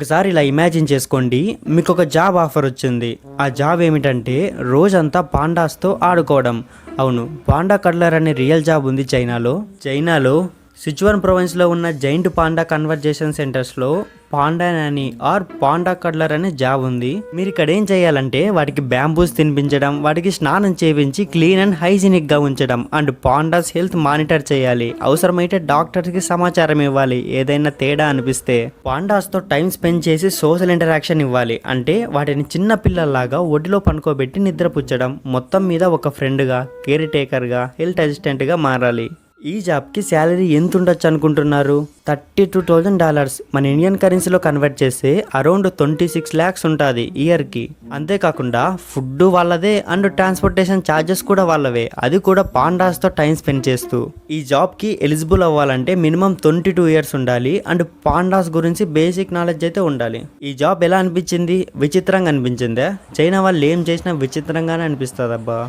ఒకసారి ఇలా ఇమాజిన్ చేసుకోండి, మీకు ఒక జాబ్ ఆఫర్ వచ్చింది. ఆ జాబ్ ఏమిటంటే రోజంతా పాండాస్తో ఆడుకోవడం. అవును, పాండా కడ్లర్ అనే రియల్ జాబ్ ఉంది చైనాలో సిచువన్ ప్రొవిన్స్లో ఉన్న జైంట్ పాండా కన్వర్జేషన్ సెంటర్స్లో panda nanny or panda cuddler అనే జాబ్ ఉంది. మీరు ఇక్కడ ఏం చేయాలంటే వాటికి బ్యాంబూస్ తినిపించడం, వాటికి స్నానం చేయించి క్లీన్ అండ్ హైజీనిక్ గా ఉంచడం అండ్ పాండాస్ హెల్త్ మానిటర్ చేయాలి. అవసరమైతే డాక్టర్స్ కి సమాచారం ఇవ్వాలి ఏదైనా తేడా అనిపిస్తే. పాండాస్ తో టైం స్పెండ్ చేసి సోషల్ ఇంటరాక్షన్ ఇవ్వాలి. అంటే వాటిని చిన్న పిల్లల్లాగా ఒడిలో పనుకోబెట్టి నిద్రపుచ్చడం. మొత్తం మీద ఒక ఫ్రెండ్ గా, కేర్ టేకర్ గా, హెల్త్ అసిస్టెంట్ గా మారాలి. ఈ జాబ్కి శాలరీ ఎంత ఉండొచ్చు అనుకుంటున్నారు? $32,000 మన ఇండియన్ కరెన్సీలో కన్వర్ట్ చేస్తే అరౌండ్ 26 lakhs ఉంటుంది ఇయర్కి. అంతేకాకుండా ఫుడ్ వాళ్ళదే అండ్ ట్రాన్స్పోర్టేషన్ ఛార్జెస్ కూడా వాళ్ళవే, అది కూడా పాండాస్తో టైం స్పెండ్ చేస్తూ. ఈ జాబ్కి ఎలిజిబుల్ అవ్వాలంటే మినిమం 22 years ఉండాలి అండ్ పాండాస్ గురించి బేసిక్ నాలెడ్జ్ అయితే ఉండాలి. ఈ జాబ్ ఎలా అనిపించింది? విచిత్రంగా అనిపించిందా? చైనా వాళ్ళు ఏం చేసినా విచిత్రంగానే అనిపిస్తుంది అబ్బా.